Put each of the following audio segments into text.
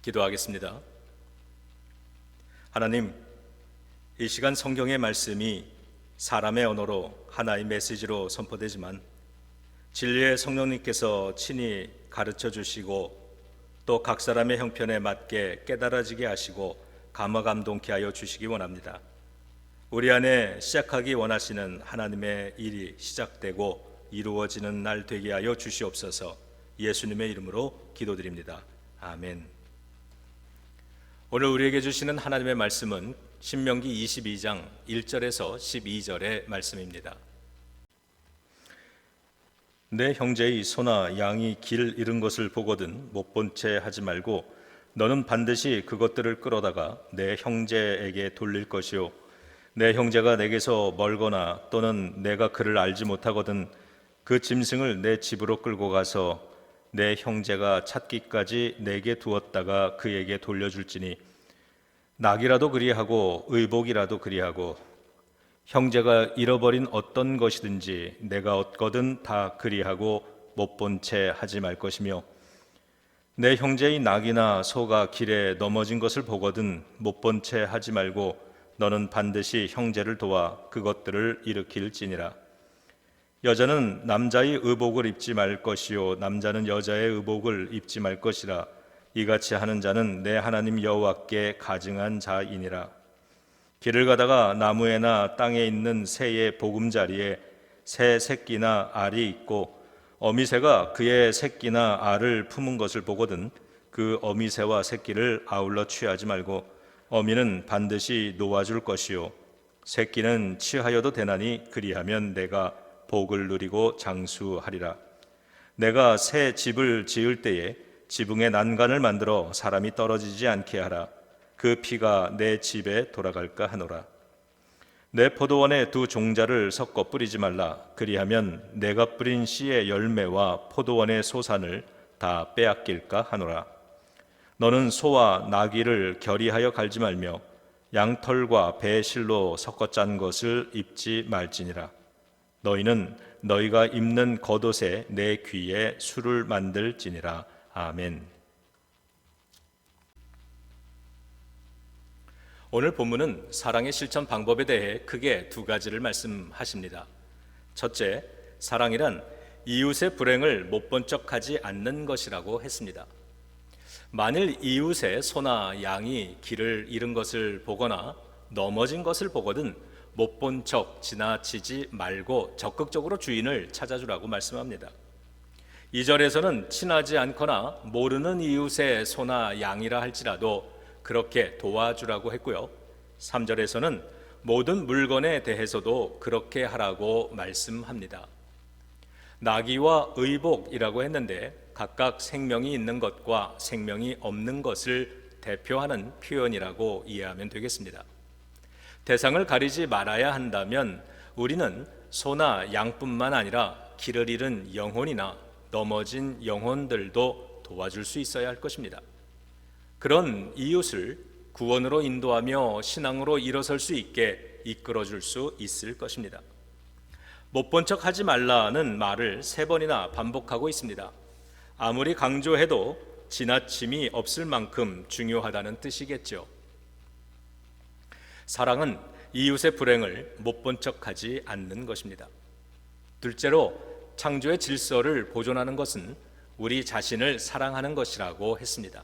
기도하겠습니다. 하나님, 이 시간 성경의 말씀이 사람의 언어로 하나의 메시지로 선포되지만 진리의 성령님께서 친히 가르쳐 주시고 또 각 사람의 형편에 맞게 깨달아지게 하시고 감화감동케 하여 주시기 원합니다. 우리 안에 시작하기 원하시는 하나님의 일이 시작되고 이루어지는 날 되게 하여 주시옵소서. 예수님의 이름으로 기도드립니다. 아멘. 오늘 우리에게 주시는 하나님의 말씀은 신명기 22장 1절에서 12절의 말씀입니다. 내 형제의 소나 양이 길 잃은 것을 보거든 못 본 채 하지 말고 너는 반드시 그것들을 끌어다가 내 형제에게 돌릴 것이요 내 형제가 내게서 멀거나 또는 내가 그를 알지 못하거든 그 짐승을 내 집으로 끌고 가서 내 형제가 찾기까지 내게 두었다가 그에게 돌려줄지니 낙이라도 그리하고 의복이라도 그리하고 형제가 잃어버린 어떤 것이든지 내가 얻거든 다 그리하고 못 본 채 하지 말 것이며 내 형제의 낙이나 소가 길에 넘어진 것을 보거든 못 본 채 하지 말고 너는 반드시 형제를 도와 그것들을 일으킬지니라. 여자는 남자의 의복을 입지 말 것이요 남자는 여자의 의복을 입지 말 것이라. 이같이 하는 자는 내 하나님 여호와께 가증한 자이니라. 길을 가다가 나무에나 땅에 있는 새의 보금자리에 새 새끼나 알이 있고 어미새가 그의 새끼나 알을 품은 것을 보거든 그 어미새와 새끼를 아울러 취하지 말고 어미는 반드시 놓아줄 것이요 새끼는 취하여도 되나니 그리하면 내가 복을 누리고 장수하리라. 내가 새 집을 지을 때에 지붕에 난간을 만들어 사람이 떨어지지 않게 하라. 그 피가 내 집에 돌아갈까 하노라. 내 포도원에 두 종자를 섞어 뿌리지 말라. 그리하면 내가 뿌린 씨의 열매와 포도원의 소산을 다 빼앗길까 하노라. 너는 소와 나귀를 결의하여 갈지 말며 양털과 배실로 섞어 짠 것을 입지 말지니라. 너희는 너희가 입는 겉옷에 내 귀에 술을 만들지니라. 아멘. 오늘 본문은 사랑의 실천 방법에 대해 크게 두 가지를 말씀하십니다. 첫째, 사랑이란 이웃의 불행을 못 본 척하지 않는 것이라고 했습니다. 만일 이웃의 소나 양이 길을 잃은 것을 보거나 넘어진 것을 보거든 못 본 척 지나치지 말고 적극적으로 주인을 찾아주라고 말씀합니다. 2절에서는 친하지 않거나 모르는 이웃의 소나 양이라 할지라도 그렇게 도와주라고 했고요. 3절에서는 모든 물건에 대해서도 그렇게 하라고 말씀합니다. 나귀와 의복이라고 했는데 각각 생명이 있는 것과 생명이 없는 것을 대표하는 표현이라고 이해하면 되겠습니다. 대상을 가리지 말아야 한다면 우리는 소나 양뿐만 아니라 길을 잃은 영혼이나 넘어진 영혼들도 도와줄 수 있어야 할 것입니다. 그런 이웃을 구원으로 인도하며 신앙으로 일어설 수 있게 이끌어줄 수 있을 것입니다. 못 본 척 하지 말라는 말을 3번이나 반복하고 있습니다. 아무리 강조해도 지나침이 없을 만큼 중요하다는 뜻이겠죠. 사랑은 이웃의 불행을 못 본 척하지 않는 것입니다. 둘째로 창조의 질서를 보존하는 것은 우리 자신을 사랑하는 것이라고 했습니다.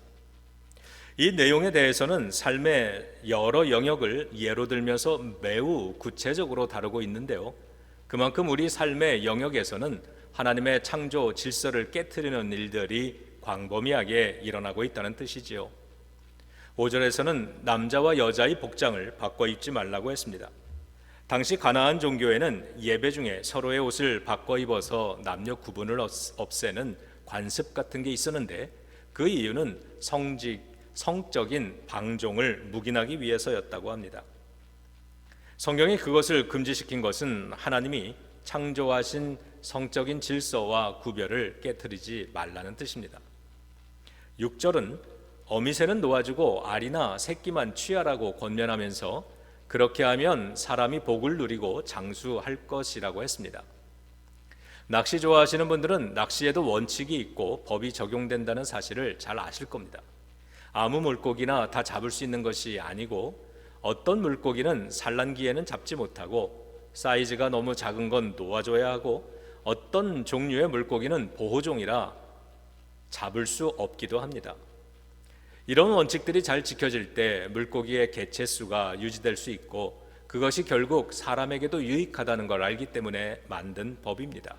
이 내용에 대해서는 삶의 여러 영역을 예로 들면서 매우 구체적으로 다루고 있는데요. 그만큼 우리 삶의 영역에서는 하나님의 창조 질서를 깨트리는 일들이 광범위하게 일어나고 있다는 뜻이지요. 5절에서는 남자와 여자의 복장을 바꿔 입지 말라고 했습니다. 당시 가나안 종교에는 예배 중에 서로의 옷을 바꿔 입어서 남녀 구분을 없애는 관습 같은 게 있었는데 그 이유는 성적인 방종을 묵인하기 위해서였다고 합니다. 성경이 그것을 금지시킨 것은 하나님이 창조하신 성적인 질서와 구별을 깨트리지 말라는 뜻입니다. 6절은 어미새는 놓아주고 알이나 새끼만 취하라고 권면하면서 그렇게 하면 사람이 복을 누리고 장수할 것이라고 했습니다. 낚시 좋아하시는 분들은 낚시에도 원칙이 있고 법이 적용된다는 사실을 잘 아실 겁니다. 아무 물고기나 다 잡을 수 있는 것이 아니고 어떤 물고기는 산란기에는 잡지 못하고 사이즈가 너무 작은 건 놓아줘야 하고 어떤 종류의 물고기는 보호종이라 잡을 수 없기도 합니다. 이런 원칙들이 잘 지켜질 때 물고기의 개체수가 유지될 수 있고 그것이 결국 사람에게도 유익하다는 걸 알기 때문에 만든 법입니다.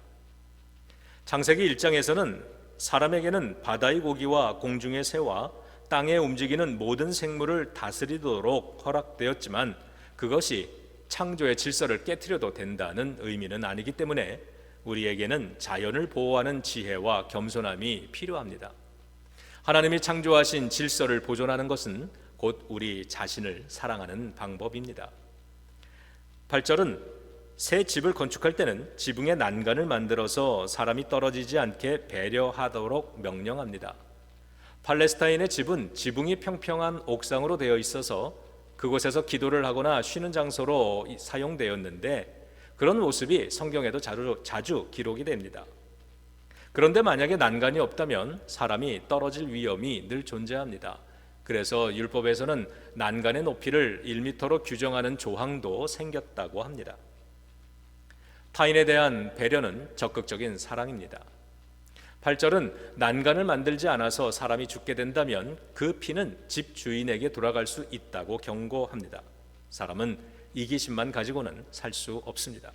창세기 1장에서는 사람에게는 바다의 고기와 공중의 새와 땅에 움직이는 모든 생물을 다스리도록 허락되었지만 그것이 창조의 질서를 깨트려도 된다는 의미는 아니기 때문에 우리에게는 자연을 보호하는 지혜와 겸손함이 필요합니다. 하나님이 창조하신 질서를 보존하는 것은 곧 우리 자신을 사랑하는 방법입니다. 8절은 새 집을 건축할 때는 지붕에 난간을 만들어서 사람이 떨어지지 않게 배려하도록 명령합니다. 팔레스타인의 집은 지붕이 평평한 옥상으로 되어 있어서 그곳에서 기도를 하거나 쉬는 장소로 사용되었는데 그런 모습이 성경에도 자주 기록이 됩니다. 그런데 만약에 난간이 없다면 사람이 떨어질 위험이 늘 존재합니다. 그래서 율법에서는 난간의 높이를 1m로 규정하는 조항도 생겼다고 합니다. 타인에 대한 배려는 적극적인 사랑입니다. 8절은 난간을 만들지 않아서 사람이 죽게 된다면 그 피는 집 주인에게 돌아갈 수 있다고 경고합니다. 사람은 이기심만 가지고는 살 수 없습니다.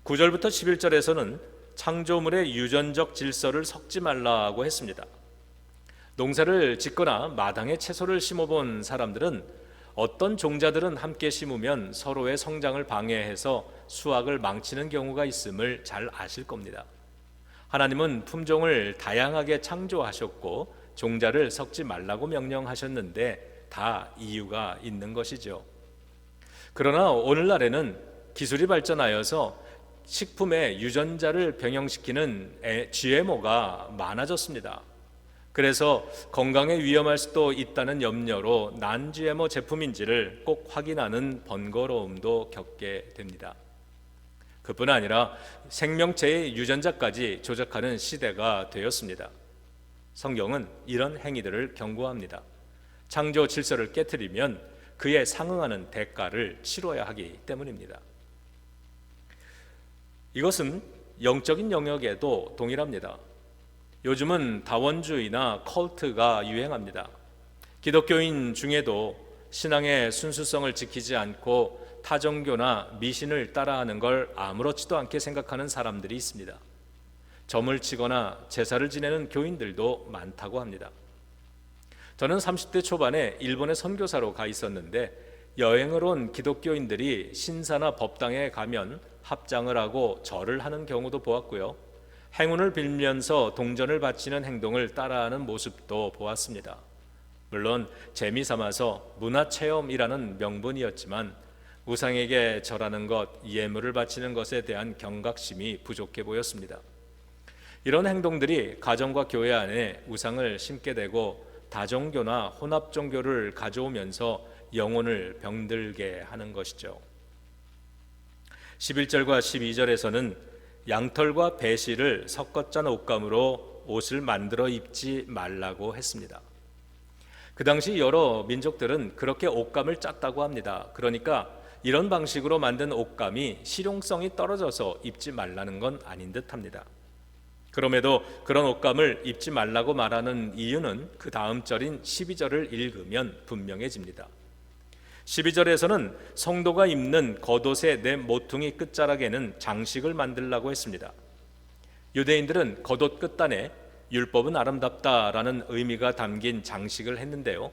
9절부터 11절에서는 창조물의 유전적 질서를 섞지 말라고 했습니다. 농사를 짓거나 마당에 채소를 심어본 사람들은 어떤 종자들은 함께 심으면 서로의 성장을 방해해서 수확을 망치는 경우가 있음을 잘 아실 겁니다. 하나님은 품종을 다양하게 창조하셨고 종자를 섞지 말라고 명령하셨는데 다 이유가 있는 것이죠. 그러나 오늘날에는 기술이 발전하여서 식품의 유전자를 변형시키는 GMO가 많아졌습니다. 그래서 건강에 위험할 수도 있다는 염려로 non-GMO 제품인지를 꼭 확인하는 번거로움도 겪게 됩니다. 그뿐 아니라 생명체의 유전자까지 조작하는 시대가 되었습니다. 성경은 이런 행위들을 경고합니다. 창조 질서를 깨트리면 그에 상응하는 대가를 치러야 하기 때문입니다. 이것은 영적인 영역에도 동일합니다. 요즘은 다원주의나 컬트가 유행합니다. 기독교인 중에도 신앙의 순수성을 지키지 않고 타종교나 미신을 따라하는 걸 아무렇지도 않게 생각하는 사람들이 있습니다. 점을 치거나 제사를 지내는 교인들도 많다고 합니다. 저는 30대 초반에 일본에 선교사로 가 있었는데 여행을 온 기독교인들이 신사나 법당에 가면 합장을 하고 절을 하는 경우도 보았고요. 행운을 빌면서 동전을 바치는 행동을 따라하는 모습도 보았습니다. 물론 재미삼아서 문화체험이라는 명분이었지만 우상에게 절하는 것, 예물을 바치는 것에 대한 경각심이 부족해 보였습니다. 이런 행동들이 가정과 교회 안에 우상을 심게 되고 다종교나 혼합종교를 가져오면서 영혼을 병들게 하는 것이죠. 11절과 12절에서는 양털과 배실을 섞어 짠 옷감으로 옷을 만들어 입지 말라고 했습니다. 그 당시 여러 민족들은 그렇게 옷감을 짰다고 합니다. 그러니까 이런 방식으로 만든 옷감이 실용성이 떨어져서 입지 말라는 건 아닌 듯합니다. 그럼에도 그런 옷감을 입지 말라고 말하는 이유는 그 다음 절인 12절을 읽으면 분명해집니다. 12절에서는 성도가 입는 겉옷의 내 모퉁이 끝자락에는 장식을 만들라고 했습니다. 유대인들은 겉옷 끝단에 율법은 아름답다라는 의미가 담긴 장식을 했는데요.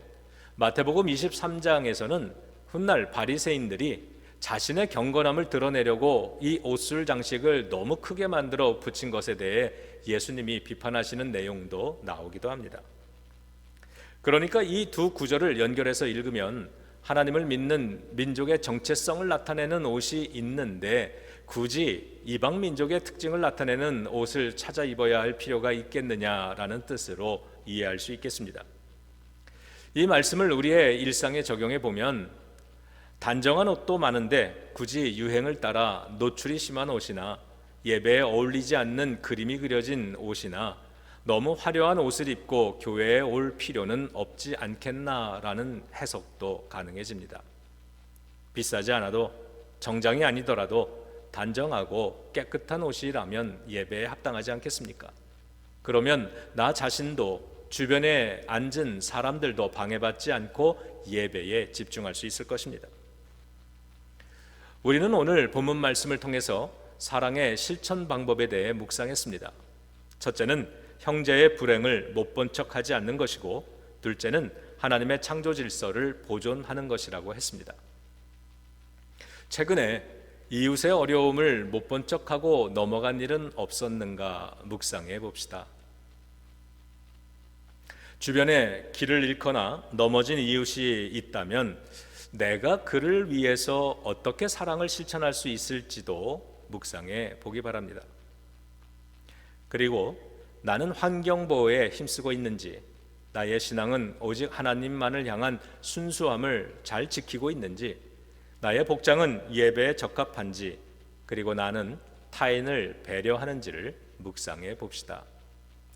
마태복음 23장에서는 훗날 바리새인들이 자신의 경건함을 드러내려고 이 옷술 장식을 너무 크게 만들어 붙인 것에 대해 예수님이 비판하시는 내용도 나오기도 합니다. 그러니까 이 두 구절을 연결해서 읽으면 하나님을 믿는 민족의 정체성을 나타내는 옷이 있는데 굳이 이방 민족의 특징을 나타내는 옷을 찾아 입어야 할 필요가 있겠느냐라는 뜻으로 이해할 수 있겠습니다. 이 말씀을 우리의 일상에 적용해 보면 단정한 옷도 많은데 굳이 유행을 따라 노출이 심한 옷이나 예배에 어울리지 않는 그림이 그려진 옷이나 너무 화려한 옷을 입고 교회에 올 필요는 없지 않겠나라는 해석도 가능해집니다. 비싸지 않아도, 정장이 아니더라도 단정하고 깨끗한 옷이라면 예배에 합당하지 않겠습니까? 그러면 나 자신도 주변에 앉은 사람들도 방해받지 않고 예배에 집중할 수 있을 것입니다. 우리는 오늘 본문 말씀을 통해서 사랑의 실천 방법에 대해 묵상했습니다. 첫째는 형제의 불행을 못 본 척하지 않는 것이고, 둘째는 하나님의 창조 질서를 보존하는 것이라고 했습니다. 최근에 이웃의 어려움을 못 본 척하고 넘어간 일은 없었는가 묵상해 봅시다. 주변에 길을 잃거나 넘어진 이웃이 있다면 내가 그를 위해서 어떻게 사랑을 실천할 수 있을지도 묵상해 보기 바랍니다. 그리고 나는 환경보호에 힘쓰고 있는지, 나의 신앙은 오직 하나님만을 향한 순수함을 잘 지키고 있는지, 나의 복장은 예배에 적합한지, 그리고 나는 타인을 배려하는지를 묵상해 봅시다.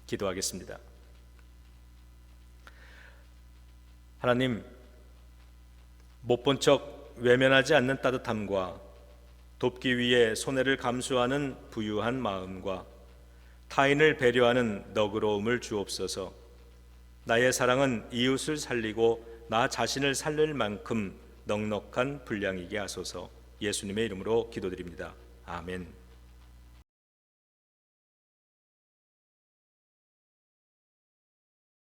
기도하겠습니다. 하나님, 못 본 척 외면하지 않는 따뜻함과 돕기 위해 손해를 감수하는 부유한 마음과 타인을 배려하는 너그러움을 주옵소서. 나의 사랑은 이웃을 살리고 나 자신을 살릴 만큼 넉넉한 분량이게 하소서. 예수님의 이름으로 기도드립니다. 아멘.